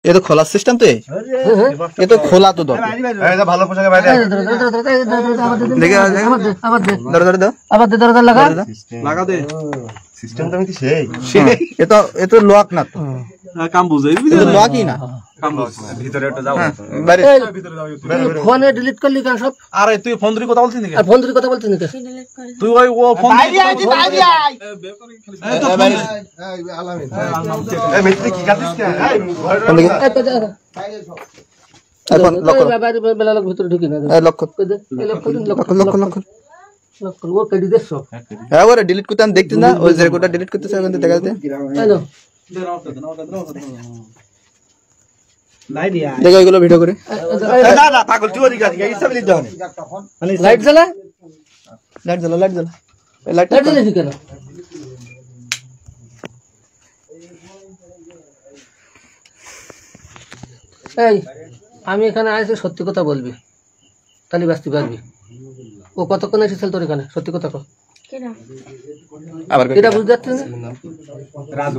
ये तो खोला सिस्टम तो है, ये तो खोला तो दो ভালো পোশাকে বাইরে देखिए अब दे लगा दे সিস্টেম তো আমি সেই ये तो लॉक ना तो কাম বুঝাই ये तो लॉक ही ना ভিতরে একটু যাও বাইরে ফোনে ডিলিট করলি কেন সব? আরে তুই ফোন ধরে কথা বলছিস নাকি? আর ফোন ধরে কথা বলছিস নাকি? তুই ওই ও ফোন এই মিত্রি কি করছিস কে এখন লক করো বেলা লোক ভিতরে ঢুকি না লক কর লক কর ও কেডি দেশ সব হ্যাঁ ওরে ডিলিট করতে আমি দেখতে না ওই যে রেকর্ডটা ডিলিট করতেছে এখন দেখা যাচ্ছে হ্যালো দেখো এগুলো ভিডিও করে না না পাগল তুই ওদিকে আছিস এই সব লিখ দাও মানে লাইট জ্বালা লাইট জ্বালা লাইট জ্বালা ঠিক না এই আমি এখানে আসি সত্যি কথা বলবি তাহলে বাঁচতে পারবি ও কতক্ষণ এসেছিল তোর এখানে সত্যি কথা কর আবার এটা বুঝতে পারছিস না রাজু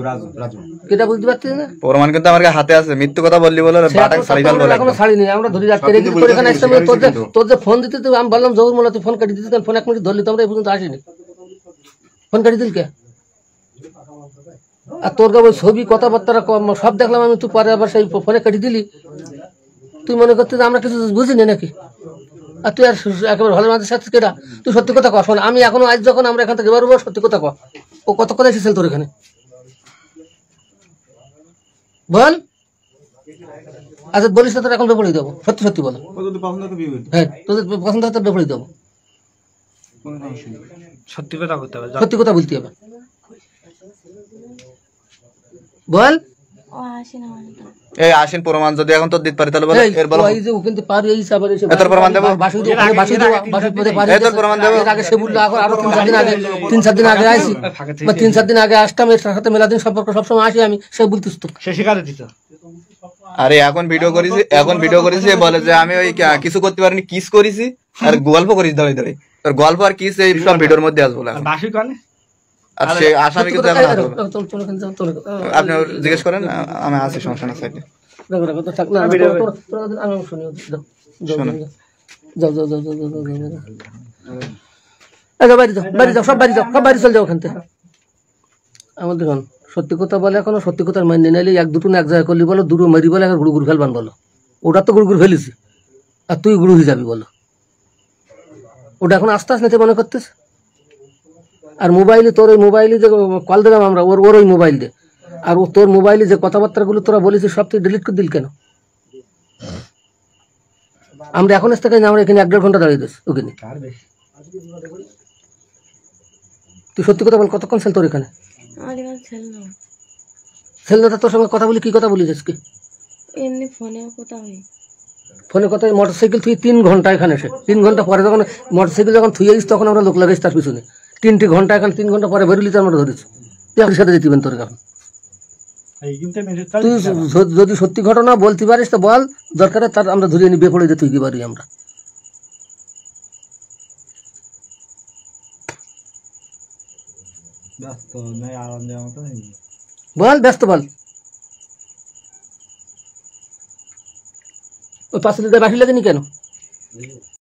এটা বুঝতে পারছিস না প্রমাণ কিন্তু আমার হাতে আছে মিথ্যু কথা বললি বলে বাটা সারি ফেল বলে এখনো ছাড়িনি আমরা ধরে রাখতে রেখে তোর এখানে আসতে তোর যে ফোন দিতে আমি বললাম জহুর মোল্লা তুই ফোন কাটি দিতে ফোন এক মিনিট ধরলি তো আমরা এই পর্যন্ত আসিনি ফোন কাটি দিল কে আর তোর ওই ছবি কথাবার্তা সব দেখলাম আমি তুই পরে আবার সেই ফোনে কাটি দিলি তুই মনে করতে আমরা কিছু বুঝিনি নাকি আর তুই আর একেবারে ভালো মানুষের সাথে কেটা তুই সত্যি কথা কর শোন আমি এখনো আজ যখন আমরা এখান থেকে বেরোবো সত্যি কথা কর ও কতক্ষণ এসেছিল তোর এখানে বল আচ্ছা বলিস তোর এখন বেপড়ে দেবো সত্যি সত্যি বলো হ্যাঁ তোদের পছন্দ তোর বেপড়ে দেবো সত্যি কথা করতে হবে সত্যি কথা বলতে হবে বল এই আসেন প্রমাণ যদি এখন তোর দিতে পারি তাহলে বলে এর বলো এই যে ও কিন্তু পার এই সাবার এসে তোর প্রমাণ দেব বাসি দেওয়া এই তোর প্রমাণ দেব আগে সে বললো আরো 3-4 দিন আগে আইছি বা 3-4 দিন আগে আসতাম এর সাথে মেলাদিন সম্পর্ক সবসময় আসি আমি সে বলতিস তো সে শিকারে দিত আরে এখন ভিডিও করেছি বলে যে আমি ওই কিছু করতে পারিনি কিস করেছি আর গল্প করিস দাঁড়িয়ে দাঁড়িয়ে তোর গল্প আর কিস এই সব ভিডিওর মধ্যে আসবো না বাসি কানে আর সে আসামি কিন্তু এখন আপনি জিজ্ঞেস করেন আমি আছি সমস্যা না সাইডে আমি শুনি যাও বাড়ি যাও সব বাড়ি চলে যাও ওখান থেকে আমার দেখুন সত্যি কথা বলে এখনো সত্যি কথার মাইনে নাইলে এক দুটো এক জায়গায় করলি বলো দুটো মারি বলে গুড় ফেলবান বলো ওটা তো গুড় ফেলিছি আর তুই গুড়ু হয়ে যাবি বলো ওটা এখন আস্তে আস্তে মনে করতেছ আর মোবাইলে তোর ওই মোবাইলে যে কল দিলাম আমরা ওর ওই মোবাইল দে আর ও তোর মোবাইলে যে কথাবার্তাগুলো তোরা বলেছিস সব তুই ডিলিট করে দিল কেন আমরা এখন থেকে আমরা এখানে 1.5 ঘন্টা দাঁড়িয়ে দিস ওখানে তুই সত্যি কথা বল কতক্ষণ ছিল তোর এখানে ছেলেটা তোর সঙ্গে কথা বলি কি কথা বলিস আজকে এমনি ফোনে কথা মোটরসাইকেল তুই 3 ঘন্টা এখানে এসে 3 ঘন্টা পরে যখন মোটরসাইকেল যখন থুয়ে দিস তখন আমরা লোক লাগাইস তার পিছনে 3টি ঘন্টা এখানে 3 ঘন্টা পরে বেরোলি তো আমরা ধরেছি তুই আমার সাথে যেতেবেন তোর এখন তুই যদি সত্যি ঘটনা বলতে পারিস তো বল দরকারে তার আমরা ধরিয়ে নিয়ে বেপড়ে যেতে কি পারি আমরা বল ব্যস্ত বল ওই 5 লিটার বাকি লাগেনি কেন